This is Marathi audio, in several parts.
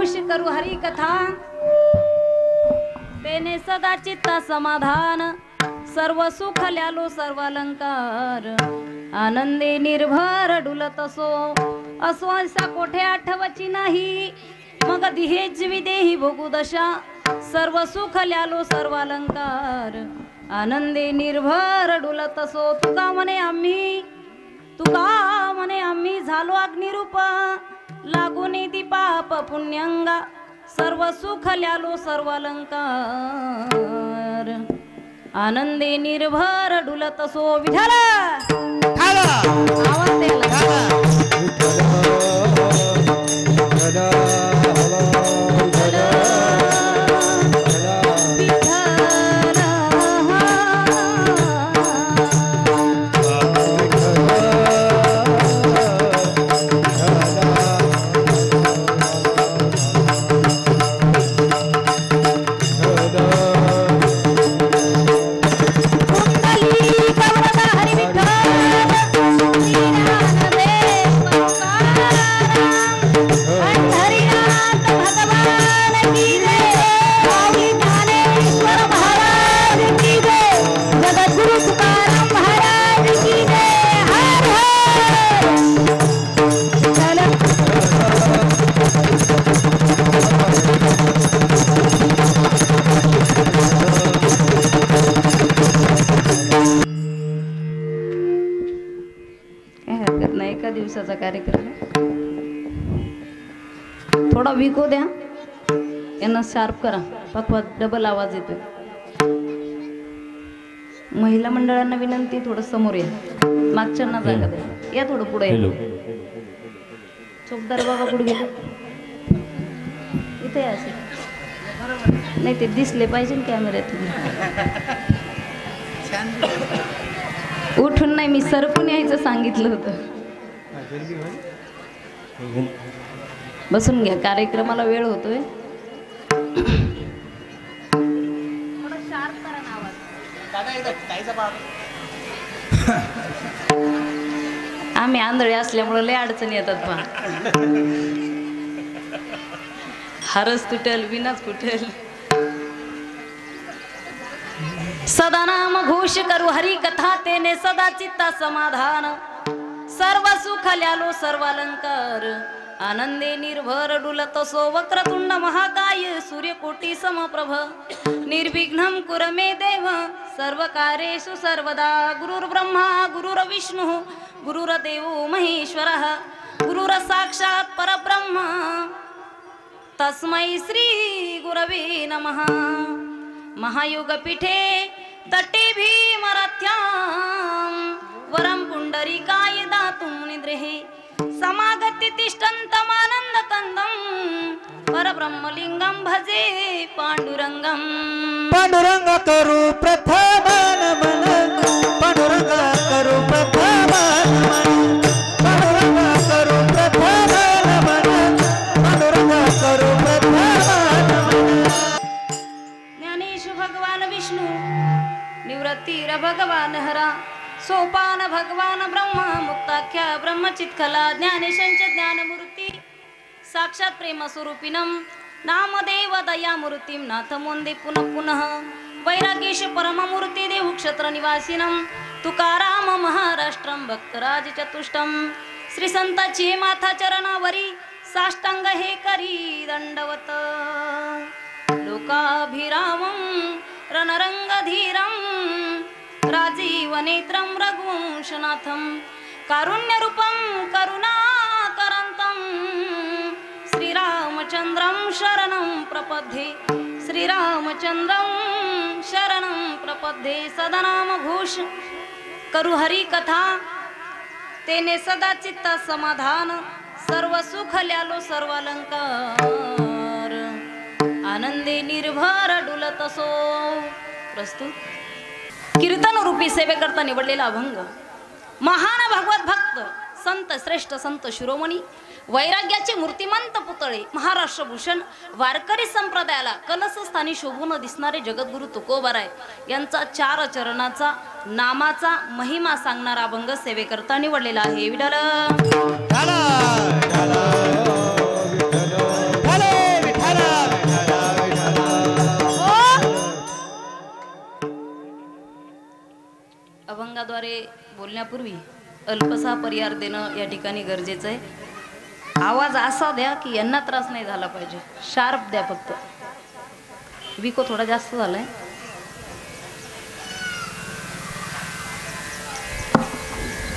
घोष करू हरी कथा तेने सदा चित्ता समाधान सर्व सुख ल्यालो सर्व अलंकार आनंदे निर्भर डुलत असो असा कोठे आठवची नाही मग दिहेच विदेही भोगू दशा सर्व सुख ल्यालो सर्व अलंकार आनंदे निर्भर डुलत असो तुका म्हणे आम्ही झालो अग्निरूप लागून दीपाप पुण्यंगा सर्व सुख ल्यालो सर्व अलंकार आनंदे निर्भर डुलत असो विठाल आवाज द्यायला कार्यक्रम थोडा विको द्या यांना शार्प करा पक्वा डबल आवाज येतोय महिला मंडळांना विनंती थोडं समोर या मागच्यांना जागा द्या या थोडं पुढे चौकदार बाबा पुढे गेले इथे असे नाही ते दिसले पाहिजे कॅमेऱ्यात उठून नाही मी सरकून यायचं सांगितलं होतं बसून घ्या कार्यक्रमाला वेळ होतोय आम्ही आंधळे असल्यामुळे लय अडचणी येतात पहा हारच तुटेल विनाच फुटेल सदा नाम घोष करू हरी कथा तेने सदा चित्ता समाधान सर्व सुख ल्यालो सर्व अलंकार आनंदे निर्भर डुलत असो वक्रतुंड महाकाय सूर्यकोटी समप्रभ निर्विघ्नं कुरु मे देव सर्वकार्येषु सर्वदा गुरुर्ब्रह्मा गुरुर्विष्णुः गुरुर्देवो महेश्वरः गुरुर्साक्षात् परब्रह्म तस्मै श्री गुरवे नमः महायुगपीठे तटे भीमरथ्यां वरं पुंडरीकाय दातुं निद्रेहि समागति तिष्ठन्तमानन्द कंदं परब्रह्मलिंगं भजे पांडुरंगं पांडुरंग करू प्रथम नमन पांडुरंग करू प्रथम नमन पांडुरंग करू प्रथम नमन पांडुरंग करू प्रथम नमन ज्ञानेश भगवान विष्णु निवृत्तीर भगवान हरा सोपान भगवान ब्रह्म मुक्ताख्या ब्रह्मचित्खला ज्ञानेशांचे ज्ञानमूर्ती साक्षात प्रेम स्वरूपिनम नामदेव दयामूर्तीं नाथ मोंदे पुनः पुनः वैरागेश परममूर्ती देव क्षेत्र निवासिनम तुकाराम महाराष्ट्रम भक्तराज चतुष्टम श्री संताची माथा चरणावरी साष्टांग हे करी दंडवत लोकाभिरामं रणरंगधीरं राजीव नेत्रं रघुवंशनाथं कारुण्यरूपं करुणाकरन्तं श्रीरामचन्द्रं शरणं प्रपद्ये श्रीरामचन्द्रं शरणं प्रपद्ये सदनाम घोष करू हरी कथा तेने सदा चित्त समाधान सर्व सुख ल्यालो सर्व अलंकार आनंदे निर्भर डुलत असो प्रस्तुत कीर्तन रूपी सेवेकरता निवडलेला अभंग महान भगवत भक्त संत श्रेष्ठ संत शिरोमणी वैराग्याचे मूर्तिमंत पुतळे महाराष्ट्र भूषण वारकरी संप्रदायाला कलशस्थानी शोभून दिसणारे जगद्गुरु तुकोबाराय यांचा 4 चरणाचा नामाचा महिमा सांगणारा अभंग सेवेकरता निवडलेला आहे विठ्ठल बोलण्यापूर्वी अल्पसा परिहार देणं या ठिकाणी गरजेचं आहे। आवाज असा द्या की यांना त्रास नाही झाला पाहिजे, शार्प द्या फक्त। विको थोडा जास्त झालाय।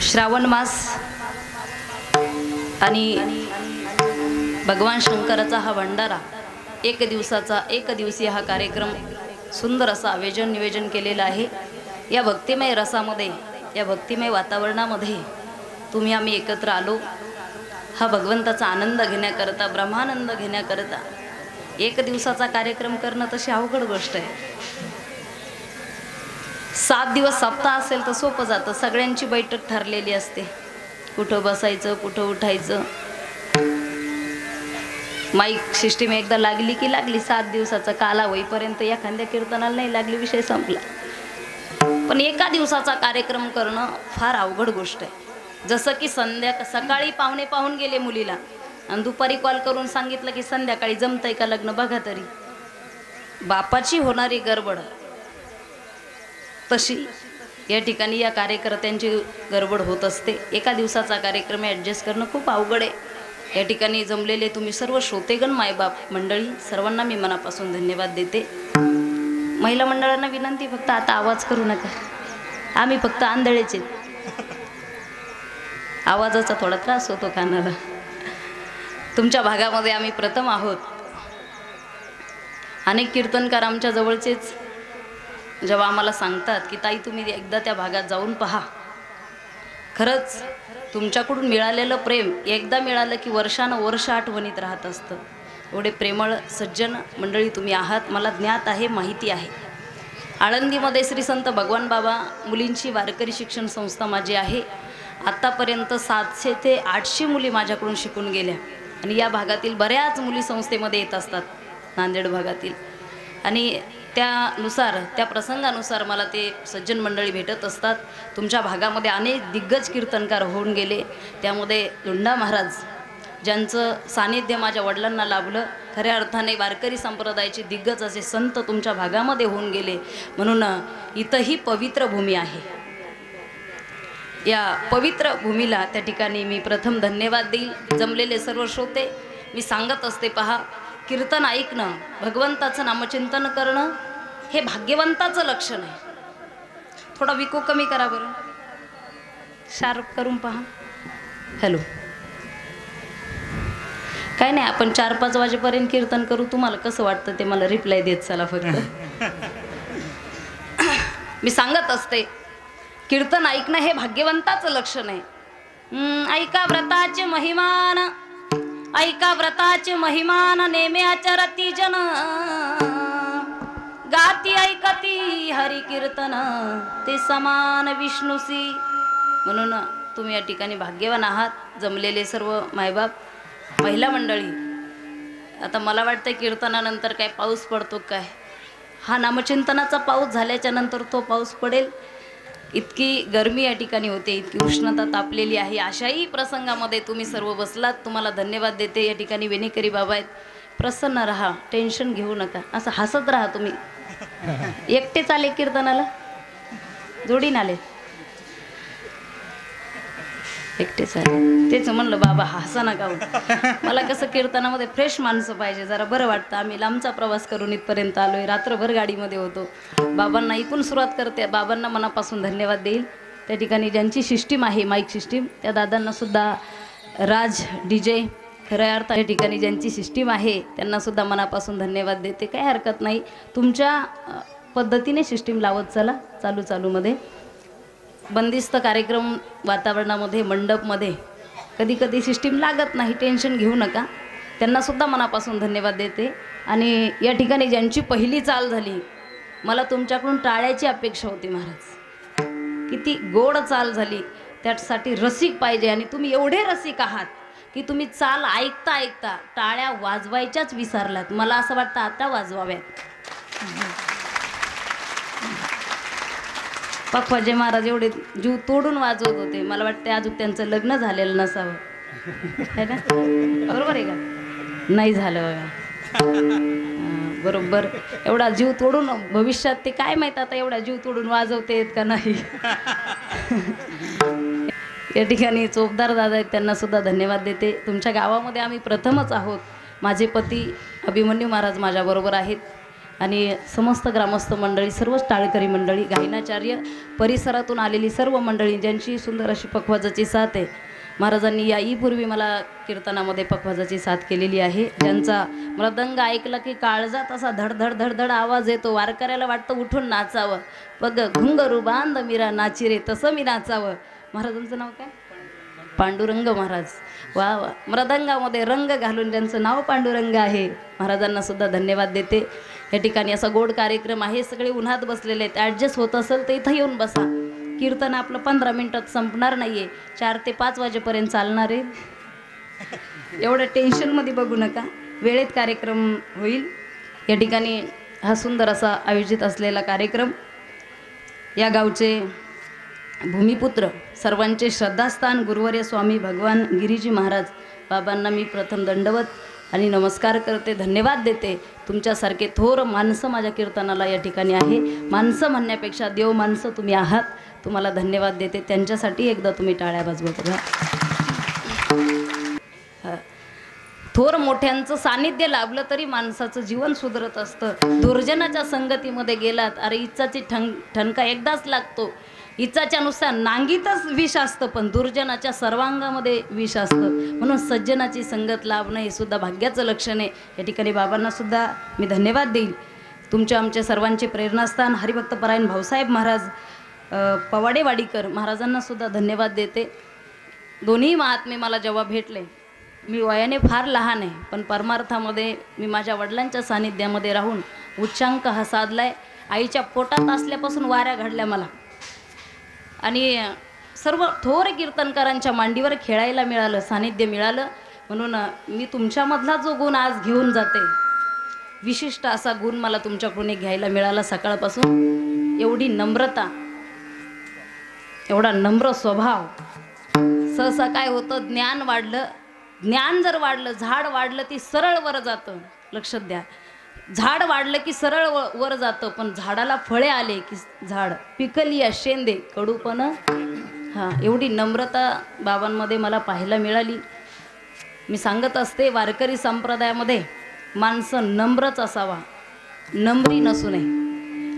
श्रावण मास आणि भगवान शंकराचा हा भंडारा एक दिवसीय हा कार्यक्रम सुंदर असा आयोजन नियोजन केलेला आहे। या भक्तिमय रसामध्ये, या भक्तिमय वातावरणामध्ये तुम्ही आम्ही एकत्र आलो हा भगवंताचा आनंद घेण्याकरता, ब्रह्मानंद घेण्याकरता। एक दिवसाचा कार्यक्रम करणं तशी अवघड गोष्ट आहे। 7 दिवस सप्ताह असेल तर सोपं जातं, सगळ्यांची बैठक ठरलेली असते, कुठं बसायचं कुठं उठायचं। माईक सिस्टीम एकदा लागली की लागली, 7 दिवसाचा काला होईपर्यंत एखाद्या कीर्तनाला नाही लागली विषय संपला। पण एका दिवसाचा कार्यक्रम करणं फार अवघड गोष्ट आहे। जसं की सकाळी पाहुणे पाहून गेले मुलीला आणि दुपारी कॉल करून सांगितलं की संध्याकाळी जमतंय का लग्न बघा तरी, बापाची होणारी गडबड तशी या ठिकाणी या कार्यकर्त्यांची गडबड होत असते। एका दिवसाचा कार्यक्रम ॲडजस्ट करणं खूप अवघड आहे। या ठिकाणी जमलेले तुम्ही सर्व श्रोतेगण, मायबाप मंडळी, सर्वांना मी मनापासून धन्यवाद देते। महिला मंडळांना विनंती, फक्त आता आवाज करू नका, आम्ही फक्त आंधळेचे, आवाजाचा थोडा त्रास होतो कानाला। तुमच्या भागामध्ये आम्ही प्रथम आहोत। अनेक कीर्तनकार आमच्या जवळचेच जेव्हा आम्हाला सांगतात की ताई तुम्ही एकदा त्या भागात जाऊन पहा, खरंच तुमच्याकडून मिळालेलं प्रेम एकदा मिळालं की वर्षानुवर्ष आठवणीत राहत असतं। एवढे प्रेमळ सज्जन मंडळी तुम्ही आहात, मला ज्ञात आहे, माहिती आहे। आळंदीमध्ये श्री संत भगवान बाबा मुलींची वारकरी शिक्षण संस्था माझी आहे। आत्तापर्यंत 700 ते 800 मुली माझ्याकडून शिकून गेल्या आणि या भागातील बऱ्याच मुली संस्थेमध्ये येत असतात, नांदेड भागातील। आणि त्यानुसार, त्या प्रसंगानुसार मला ते सज्जन मंडळी भेटत असतात। तुमच्या भागामध्ये अनेक दिग्गज कीर्तनकार होऊन गेले, त्यामध्ये धुंडा महाराज ज्यांचं सानिध्य माझ्या वडिलांना लाभलं, खऱ्या अर्थाने वारकरी संप्रदायाचे दिग्गज असे संत तुमच्या भागामध्ये होऊन गेले। म्हणून इथंही पवित्र भूमी आहे। या पवित्र भूमीला त्या ठिकाणी मी प्रथम धन्यवाद देईल। जमलेले सर्व श्रोते मी सांगत असते, पहा, कीर्तन ऐकणं, भगवंताचं नामचिंतन करणं हे भाग्यवंताचं लक्षण आहे। थोडा विको कमी करा बरं, शार्प करून पहा। हॅलो, काय नाही, आपण 4-5 वाजेपर्यंत कीर्तन करू, तुम्हाला कसं वाटतं ते मला रिप्लाय देत चला फक्त। मी सांगत असते, कीर्तन ऐकणं हे भाग्यवंताचं लक्षण आहे। ऐका व्रताचे महिमान, ऐका व्रताचे महिमान, नेमे आचरती जन, गाती ऐकती हरी कीर्तन, ते समान विष्णुसी। म्हणून तुम्ही या ठिकाणी भाग्यवान आहात, जमलेले सर्व मायबाप, महिला मंडळी। आता मला वाटतं कीर्तनानंतर काय पाऊस पडतो काय, हा नामचिंतनाचा पाऊस झाल्याच्या नंतर तो पाऊस पडेल। इतकी गरमी या ठिकाणी होते, इतकी उष्णता तापलेली आहे। अशाही प्रसंगामध्ये तुम्ही सर्व बसलात, तुम्हाला धन्यवाद देते। या ठिकाणी वेणेकरी बाबा आहेत, प्रसन्न राहा, टेन्शन घेऊ नका, असं हसत राहा। तुम्ही एकटेच आले कीर्तनाला, जोडीन आले? एकटेच आले, तेच म्हणलं बाबा हसा नका। मला कसं कीर्तनामध्ये फ्रेश माणसं पाहिजे, जरा बरं वाटतं। आम्ही लांबचा प्रवास करून इथपर्यंत आलोय, रात्रभर गाडीमध्ये होतो। बाबांना इथून सुरुवात करते, बाबांना मनापासून धन्यवाद देईल। त्या ठिकाणी ज्यांची सिस्टीम आहे, माईक सिस्टीम, त्या दादांना सुद्धा, राज DJ, खऱ्या अर्थ या ठिकाणी ज्यांची सिस्टीम आहे त्यांना सुद्धा मनापासून धन्यवाद देते। काही हरकत नाही, तुमच्या पद्धतीने सिस्टीम लावत चला। चालूमध्ये बंदिस्त कार्यक्रम वातावरणामध्ये, मंडपमध्ये कधी कधी सिस्टीम लागत नाही, टेन्शन घेऊ नका। त्यांना सुद्धा मनापासून धन्यवाद देते। आणि या ठिकाणी ज्यांची पहिली चाल झाली, मला तुमच्याकडून टाळ्याची अपेक्षा होती महाराज, किती गोड चाल झाली, त्यासाठी रसिक पाहिजे। आणि तुम्ही एवढे रसिक आहात की तुम्ही चाल ऐकता ऐकता टाळ्या वाजवायच्याच विसरलात। मला असं वाटतं आता वाजवाव्यात। पखवाजे महाराज एवढे जीव तोडून वाजवत होते, मला वाटतं अजून त्यांचं लग्न झालेलं नसावं, है ना? बरोबर आहे का? नाही झालं बघा, बरोबर एवढा जीव तोडून भविष्यात ते काय माहित आता एवढा जीव तोडून वाजवते का नाही. या ठिकाणी चोपदार दादा आहेत त्यांना सुद्धा धन्यवाद देते. तुमच्या गावामध्ये आम्ही प्रथमच आहोत. माझे पती अभिमन्यू महाराज माझ्याबरोबर आहेत आणि समस्त ग्रामस्थ मंडळी, सर्व टाळकरी मंडळी, गायनाचार्य, परिसरातून आलेली सर्व मंडळी ज्यांची सुंदर अशी पखवाजाची साथ आहे. महाराजांनी याहीपूर्वी मला कीर्तनामध्ये पखवाजाची साथ केलेली आहे. ज्यांचा मृदंग ऐकला की काळजात असा धडधड धडधड आवाज येतो. वारकऱ्याला वाटतं उठून नाचावं. बघ घुंगरू बांध मीरा नाची रे तसं मी नाचावं. महाराजांचं नाव काय? पांडुरंग महाराज. वा वा. मृदंगामध्ये रंग घालून ज्यांचं नाव पांडुरंग आहे, महाराजांना सुद्धा धन्यवाद देते. या ठिकाणी असा गोड कार्यक्रम आहे. सगळे उन्हात बसलेले आहेत. ॲडजस्ट होत असेल तर इथं येऊन बसा. कीर्तन आपलं 15 मिनिटात संपणार नाही आहे. 4 ते 5 वाजेपर्यंत चालणार आहे. एवढं टेन्शनमध्ये बघू नका. वेळेत कार्यक्रम होईल. या ठिकाणी हा सुंदर असा आयोजित असलेला कार्यक्रम या गावचे भूमिपुत्र, सर्वांचे श्रद्धास्थान गुरुवर्य स्वामी भगवान गिरीजी महाराज बाबांना मी प्रथम दंडवत आणि नमस्कार करते, धन्यवाद देते. तुमच्यासारखे थोर माणसं माझ्या कीर्तनाला या ठिकाणी आहे. माणसं म्हणण्यापेक्षा देव माणसं तुम्ही आहात. तुम्हाला धन्यवाद देते. त्यांच्यासाठी एकदा तुम्ही टाळ्या वाजवत राहा. थोर मोठ्यांचं सानिध्य लाभलं तरी माणसाचं जीवन सुधरत असतं. दुर्जनाच्या संगतीमध्ये गेलात, अरे इच्छाची ठणका एकदाच लागतो. इच्छाच्या नुसार नांगीतच विष असतं, पण दुर्जनाच्या सर्वांगामध्ये विष असतं. म्हणून सज्जनाची संगत लाभणं हे सुद्धा भाग्याचं लक्षण आहे. या ठिकाणी बाबांना सुद्धा मी धन्यवाद देईल. तुमच्या आमच्या सर्वांचे प्रेरणास्थान हरिभक्तपरायण भाऊसाहेब महाराज पवाडेवाडीकर महाराजांना सुद्धा धन्यवाद देते. दोन्ही महात्मे मला जेव्हा भेटले, मी वयाने फार लहान आहे, पण परमार्थामध्ये मी माझ्या वडिलांच्या सानिध्यामध्ये राहून उच्चांक हा साधलाय. आईच्या पोटात असल्यापासून वाऱ्या घडल्या मला आणि सर्व थोर कीर्तनकारांच्या मांडीवर खेळायला मिळालं, सानिध्य मिळालं. म्हणून मी तुमच्यामधला जो गुण आज घेऊन जाते, विशिष्ट असा गुण मला तुमच्याकडून घ्यायला मिळाला. सकाळपासून एवढी नम्रता, एवढा नम्र स्वभाव. सहसा काय होतं, ज्ञान वाढलं, ज्ञान जर वाढलं, झाड वाढलं ती सरळ वर जातं. लक्षात द्या, झाड वाढलं की सरळ वर जातं, पण झाडाला फळे आले की झाड पिकली या शेंदे कडूपण. हां, एवढी नम्रता बाबांमध्ये मला पाहायला मिळाली. मी सांगत असते, वारकरी संप्रदायामध्ये माणसं नम्रच असावा, नम्री नसू नये.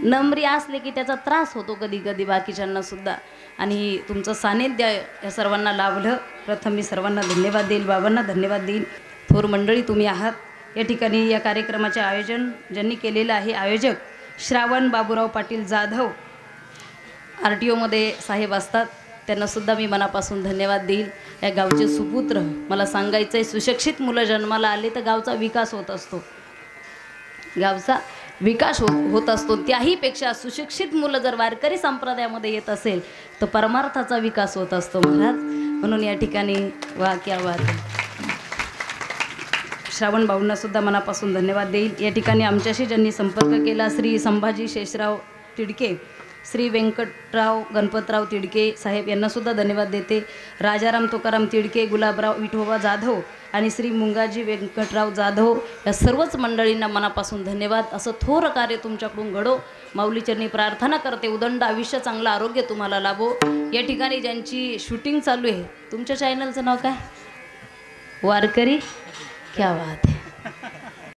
नम्री असले की त्याचा त्रास होतो कधी कधी बाकीच्यांना सुद्धा. आणि तुमचं सानिध्य या सर्वांना लाभलं. प्रथम मी सर्वांना धन्यवाद देईल, बाबांना धन्यवाद देईल. थोर मंडळी तुम्ही आहात. या ठिकाणी या कार्यक्रमाचे आयोजन ज्यांनी केलेलं आहे, आयोजक श्रावण बाबूराव पाटील जाधव, RTOमध्ये साहेब असतात, त्यांनासुद्धा मी मनापासून धन्यवाद देईल. या गावचे सुपुत्र, मला सांगायचं आहे, सुशिक्षित मुलं जन्माला आले तर गावचा विकास होत असतो, गावचा विकास होत असतो. त्याहीपेक्षा सुशिक्षित मुलं जर वारकरी संप्रदायामध्ये येत असेल तर परमार्थाचा विकास होत असतो महाराज. म्हणून या ठिकाणी वा क्या बात आहे. श्रावण भाऊंना सुद्धा मनापासून धन्यवाद देईल. या ठिकाणी आमच्याशी ज्यांनी संपर्क केला, श्री संभाजी शेषराव तिडके, श्री व्यंकटराव गणपतराव तिडके साहेब यांनासुद्धा धन्यवाद देते. राजाराम तुकाराम तिडके, गुलाबराव विठोबा जाधव आणि श्री मुंगाजी व्यंकटराव जाधव या सर्वच मंडळींना मनापासून धन्यवाद. असं थोर कार्य तुमच्याकडून घडो, माऊलीचरणी प्रार्थना करते. उदंड आयुष्य, चांगलं आरोग्य तुम्हाला लाभो. या ठिकाणी ज्यांची शूटिंग चालू आहे, तुमच्या चॅनलचं नाव काय? वारकरी क्या बात है.